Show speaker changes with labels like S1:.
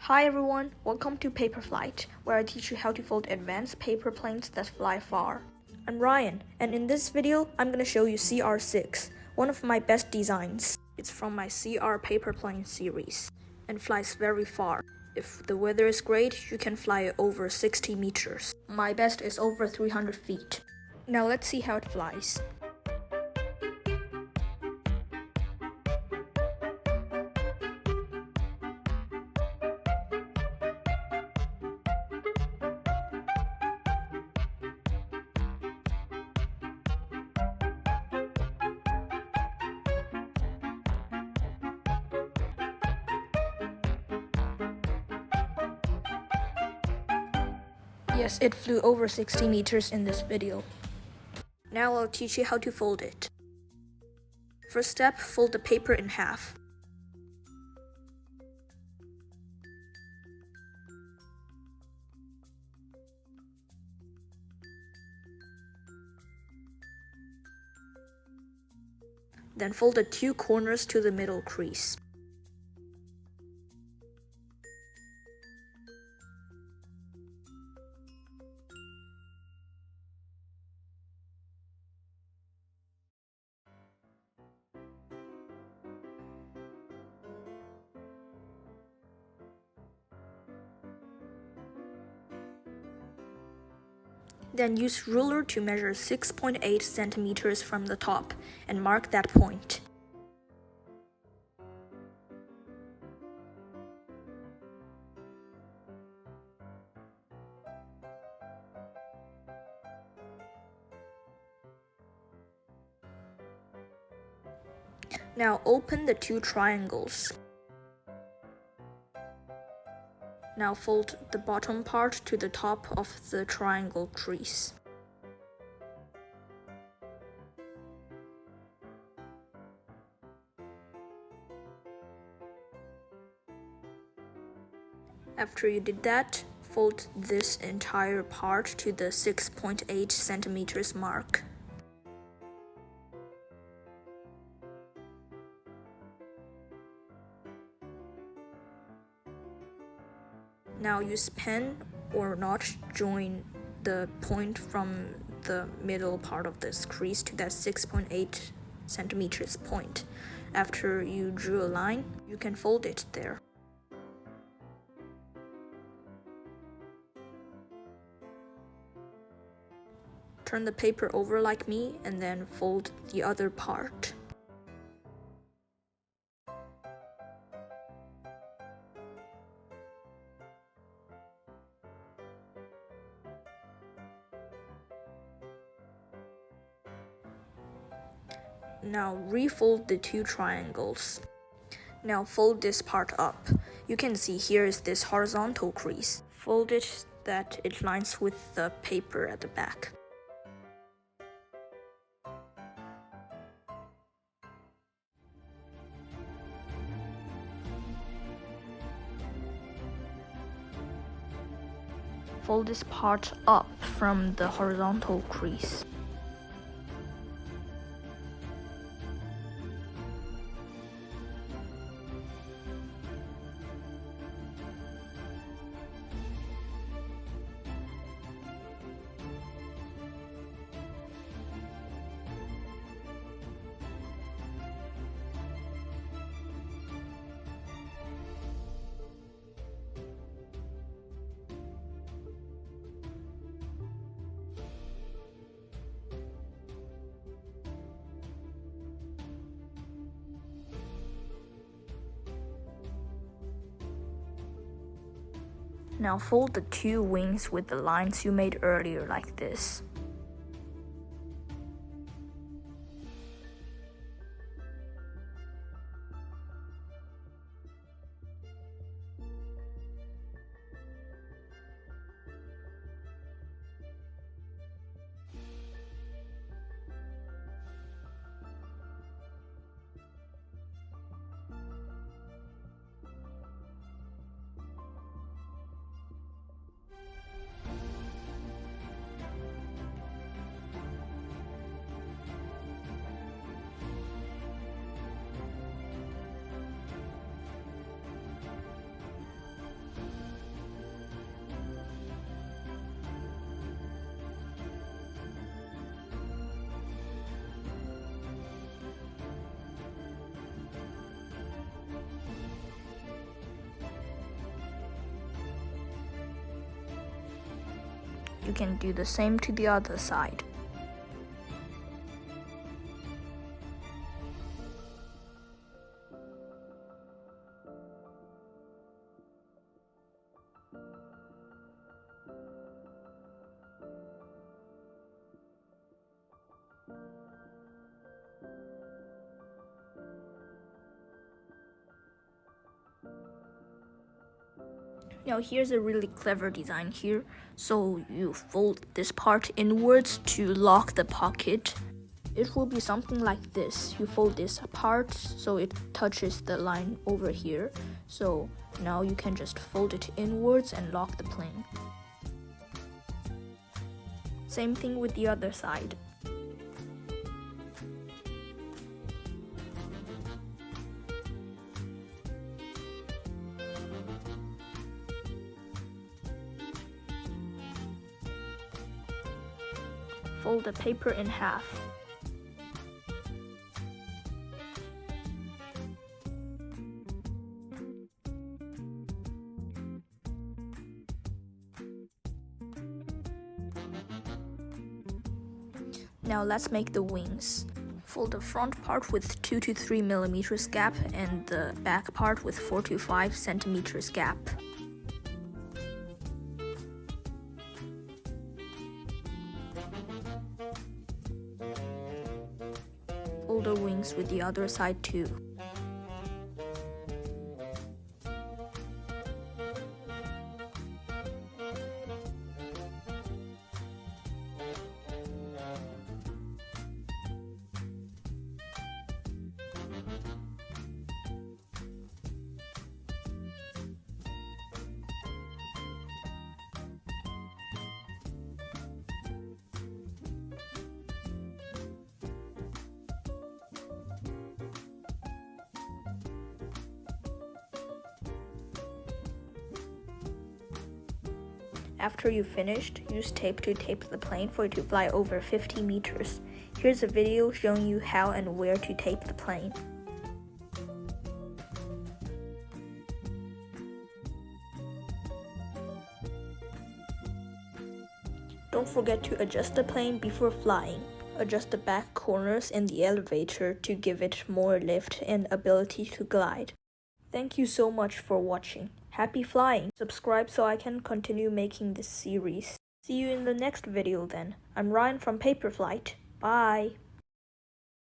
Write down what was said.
S1: Hi everyone, welcome to Paper Flight, where I teach you how to fold advanced paper planes that fly far. I'm Ryan, and in this video, I'm going to show you CR6, one of my best designs. It's from my CR paper plane series, and flies very far. If the weather is great, you can fly it over 60 meters. My best is over 300 feet. Now let's see how it flies. Yes, it flew over 60 meters in this video. Now I'll teach you how to fold it. First step, fold the paper in half. Then fold the two corners to the middle crease. Then use ruler to measure 6.8 centimeters from the top and mark that point. Now open the two triangles. Now fold the bottom part to the top of the triangle crease. After you did that, fold this entire part to the 6.8 centimeters mark. Now use pen or notch, join the point from the middle part of this crease to that 6.8 centimeters point. After you drew a line, you can fold it there. Turn the paper over like me and then fold the other part. Now refold the two triangles. Now fold this part up. You can see here is this horizontal crease. Fold it that it lines with the paper at the back. Fold this part up from the horizontal crease. Now fold the two wings with the lines you made earlier like this. You can do the same to the other side. Now here's a really clever design here. So you fold this part inwards to lock the pocket. It will be something like this. You fold this apart so it touches the line over here. So now you can just fold it inwards and lock the plane. Same thing with the other side. Fold the paper in half. Now let's make the wings. Fold the front part with 2 to 3 millimeters gap and the back part with 4 to 5 centimeters gap. Fold the wings with the other side too. After you've finished, use tape to tape the plane for it to fly over 50 meters. Here's a video showing you how and where to tape the plane. Don't forget to adjust the plane before flying. Adjust the back corners in the elevator to give it more lift and ability to glide. Thank you so much for watching. Happy flying! Subscribe so I can continue making this series. See you in the next video then. I'm Ryan from 𝗵𝗲𝗁𝗁𝗁. Bye!